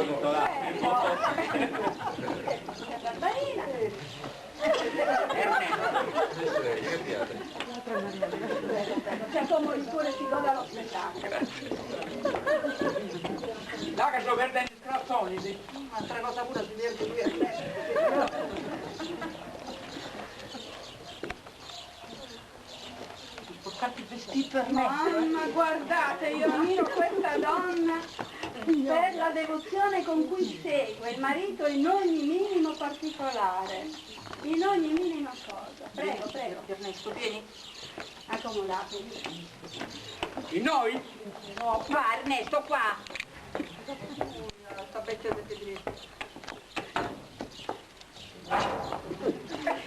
tutto là. Barbarina. C'è come pure si goda lo spettacolo. Là che sto perdendo i scrazzoni, sì. Altra cosa pure si diverte divertente. Portarti il vestito per me. Mamma, guardate, io ammiro questa donna per la devozione con cui segue il marito in ogni minimo particolare, in ogni minima cosa. Prego, prego. Ernesto, vieni. Accomodatevi. In noi? No, qua, Ernesto, qua. Sta vecchia del diritto.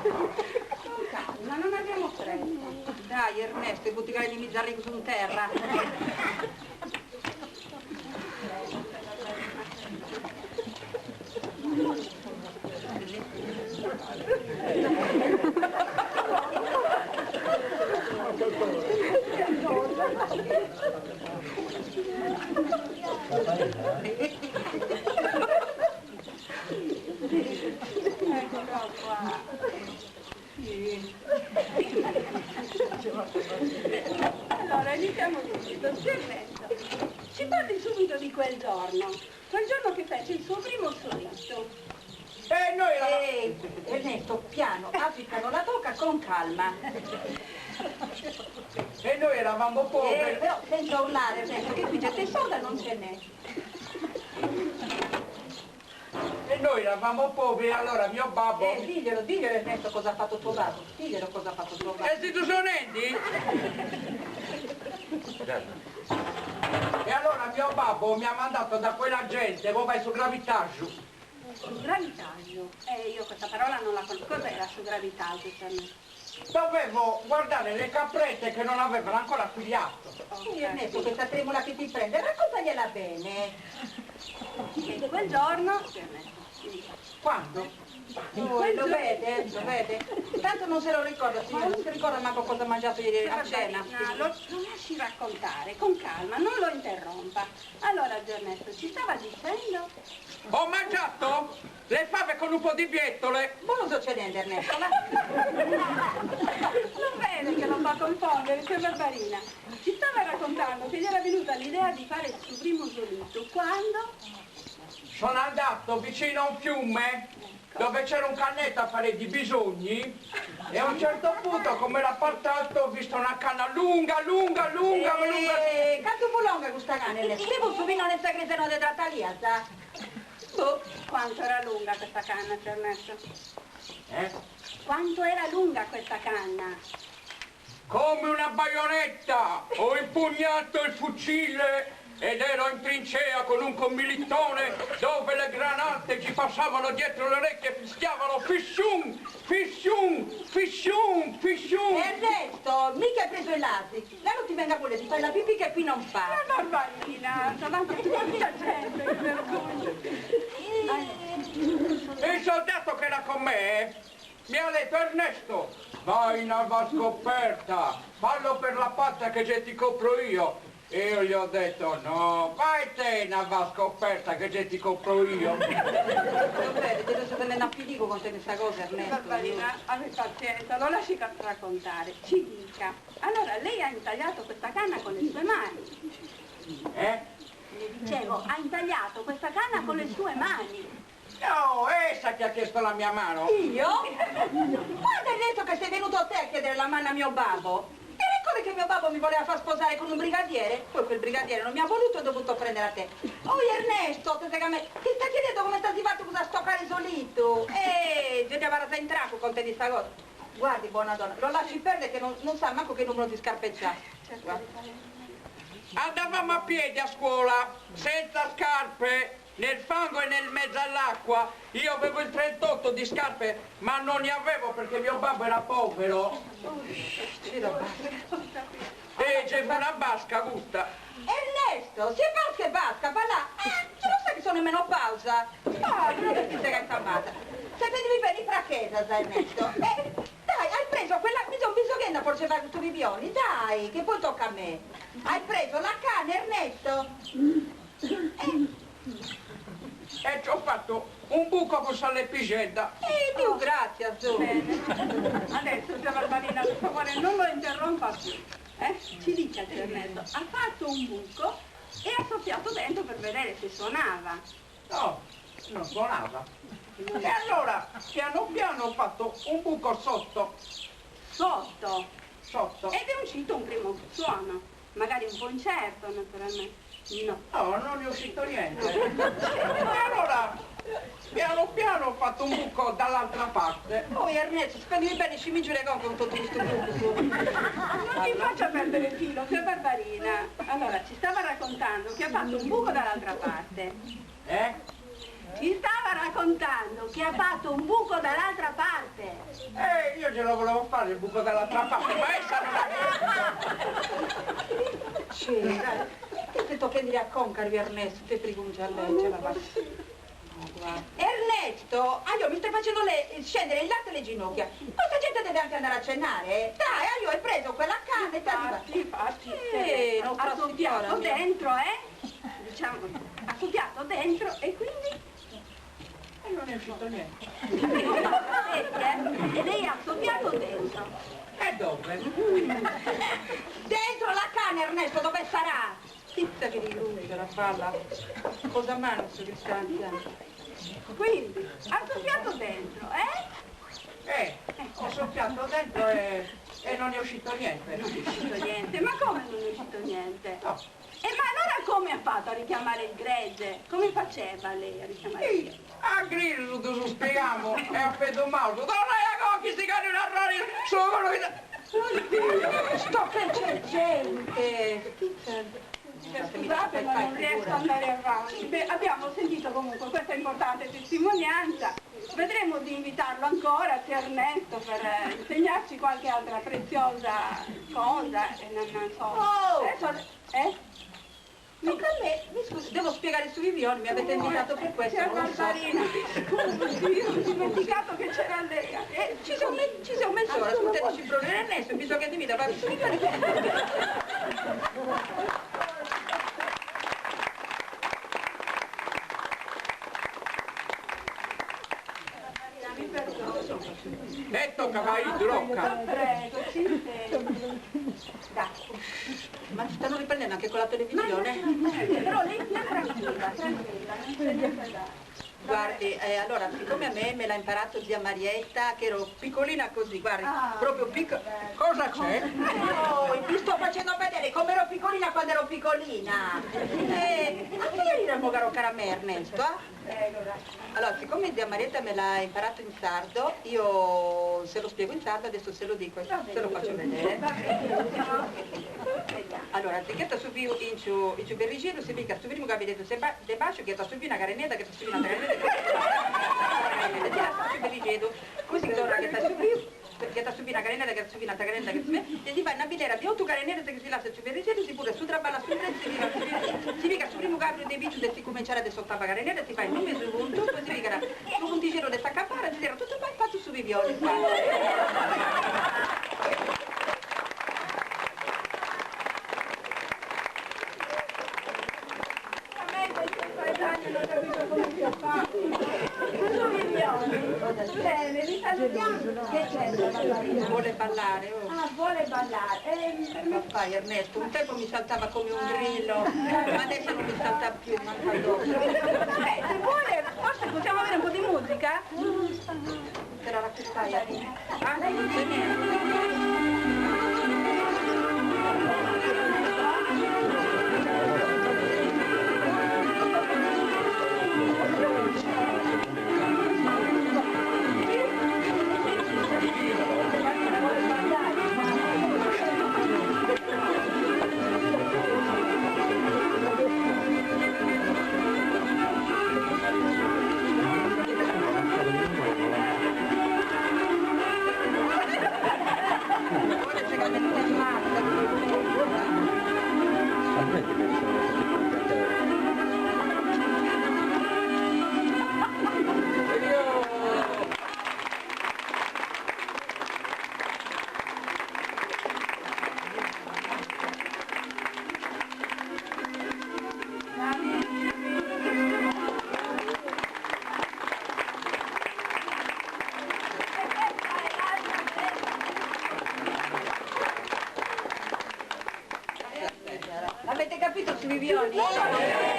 Con calma, non abbiamo fretta. Dai Ernesto, i bottigai di mizzarri su terra. Eccolo qua. Sì. Allora, iniziamo subito. Ernesto, ci parli subito di quel giorno che fece il suo primo solito. E noi Ernesto, piano, applicano la tocca con calma. E noi eravamo poveri. Però senza urlare, Ernesto, che qui gente sorda non ce n'è. E noi eravamo poveri, allora mio babbo... Diglielo Ernesto cosa ha fatto tuo babbo. Diglielo cosa ha fatto tuo babbo. E se tu sono Andy? E allora mio babbo mi ha mandato da quella gente, poi vai su gravitaggio. Su gravitaggio? Io questa parola non la conosco. Cos'era su gravitaggio per me? Dovevo guardare le caprette che non avevano ancora figliato. Okay. Ernesto, questa tremola che ti prende, raccontagliela bene. E quel giorno... Quando? Lo vede? Tanto non se lo ricorda, signora, non si ricorda manco cosa ha mangiato ieri a cena. Lo lasci raccontare, con calma, non lo interrompa. Allora, Ernesto, ci stava dicendo? Ho mangiato le fave con un po' di biettole. Buono succedente, Ernesto, lo vede che non fa confondere, c'è Barbarina. Ci stava raccontando che gli era venuta l'idea di fare il suo primo solito. Quando? Sono andato vicino a un fiume dove c'era un cannetto a fare di bisogni e a un certo punto, come l'ha portato, ho visto una canna lunga. Quanto fu lunga questa canna, Ernesto? Che fu subito nel segreto di trattaliata? Quanto era lunga questa canna, Ernesto? Quanto era lunga questa canna? Come una baionetta! Ho impugnato il fucile ed ero in trincea con un commilittone dove le granate ci passavano dietro le orecchie e fischiavano fisciun, fisciun, fisciun, fisciun. Ernesto, mica hai preso i lati. Là non ti venga pure, ti fai la pipì che qui non fa. Ma Barbarina, davanti a tutta gente, che vergogna. Il soldato che era con me mi ha detto: Ernesto, vai in alba scoperta, fallo per la pazza che già ti copro io. E io gli ho detto: no, vai te in alba scoperta che già ti copro io. Vabbè, deve essere un appitico con te questa cosa, Ernesto. Barbarina, avete pazienza, lo lasci raccontare. Ci dica. Allora, lei ha intagliato questa canna con le sue mani. Le dicevo, ha intagliato questa canna con le sue mani. No, essa ti ha chiesto la mia mano. Io? Quando hai detto che sei venuto a te a chiedere la mano a mio babbo? Ti ricordi che mio babbo mi voleva far sposare con un brigadiere? Poi quel brigadiere non mi ha voluto e ho dovuto prendere a te. Oh Ernesto, ti sta chiedendo come sta si fatto cosa stoccare solito? Già ti avrà entrato con te di sta cosa. Guardi, buona donna, lo lasci perdere che non sa manco che numero di scarpe c'ha. Andavamo a piedi a scuola, senza scarpe, nel fango e nel mezzo all'acqua. Io avevo il 38 di scarpe, ma non ne avevo perché mio babbo era povero. E c'è una basca, gusta. Ernesto, si è basca, va là. Tu non sai che sono in menopausa? Non ti sei incampata. Se vedevi bene i fracchesa, sai Ernesto. Dai, hai preso quella, mi sono visto che forse va tutti i bioni, dai, che poi tocca a me. Hai preso la canna, Ernesto? e ci ho fatto un buco con sallepicetta. Dio grazie, Zù. Bene. Adesso, zia Barbarina, per favore, non lo interrompa più. Ci dica il Ernesto, ha fatto un buco e ha soffiato dentro per vedere se suonava. No, non suonava. E allora, piano piano ho fatto un buco sotto, Sotto. sotto. Ed è uscito un primo suono. Magari un po' incerto, naturalmente. No. No, non è uscito niente. E allora, piano piano ho fatto un buco dall'altra parte. Oh Ernesto, spendimi bene, ci mi giure con tutto questo buco. Non mi faccia perdere il filo, zia Barbarina. Allora, ci stava raccontando che ha fatto un buco dall'altra parte. Ci stava raccontando che ha fatto un buco dall'altra parte. Io ce lo volevo fare il buco dall'altra parte, ma essa non ha... C'era. Che ti tocca dire a concari Ernesto, te pregunci a leggere. No, guarda. Ernesto, io mi stai facendo scendere il latte alle ginocchia. Questa gente deve anche andare a cenare. Dai, io hai preso quella canna e ti Infatti, non ha soffiato mia. dentro, diciamo, ha soffiato dentro e quindi E non è uscito niente. e lei ha soffiato dentro. E dove? Dentro la canna, Ernesto, dove sarà? Pizza che di lui per la farla. Cosa mangia che sta anziano? Quindi ha soffiato dentro, Ho soffiato dentro e non è uscito niente. Non è uscito niente. Ma come non è uscito niente? No. E ma allora come ha fatto a richiamare il gregge? Come faceva lei a richiamare il gregge? A grillo tu spieghiamo e a Pedro Mauso. Non è a cocchi si cade una roria, solo quello che... Sto che c'è gente. Scusate, ma non riesco ad andare avanti. Beh, abbiamo sentito comunque questa importante testimonianza. Vedremo di invitarlo ancora, zio Ernesto, per insegnarci qualche altra preziosa cosa. Non so. Oh! Mi Mi scusi, devo spiegare su Vivione, mi avete invitato per questo, Zia non lo so. Barbarina, scusi, io ho dimenticato che c'era lei. Ci siamo messi ora, ascoltateci il problema Ernesto, bisogna che mi dava su Vivione. Mi perdono. Detto cavalli di rocca. Prego, ci sento. Dai, ma ci stanno riprendendo anche con la televisione? Però lei sia tranquilla, non c'è niente da... Guardi, allora, siccome a me l'ha imparato zia Marietta, che ero piccolina così, guardi, Ah. proprio piccola. Cosa c'è? Oh, ti sto facendo vedere come ero piccolina quando ero piccolina. Anche ieri era mogaro caramè, Ernesto, Allora, siccome zia Marietta me l'ha imparato in sardo, io se lo spiego in sardo, adesso se lo dico, se lo faccio vedere. Allora, se che su più in ciù per il giro, si mica su primo gabinetto, se bacio, che sta su più una carenetta, che sta su più una carenetta, così che ora che sta su più, che sta su più una carenetta, che sta su più una carenetta, che sta su più, e si fa una bilera di 8 carenette che si lascia su per il giro, si pure su traballa su prezzo, si mica su primo gabinetto dei bici, si cominciare adesso ottava carenetta, si fa il nome su punto, poi si mica su punticino di sta campana, si tira tutto poi fatto su Vivione. Bene, vi salutiamo. Che c'è? Vuole ballare, oh. Ah, vuole ballare. Ma fai Ernesto, un tempo mi saltava come un grillo, ma adesso non mi salta più, manca addosso. Se vuole, forse possiamo avere un po' di musica? Però la che fai? Ah, non c'è niente. sui violi.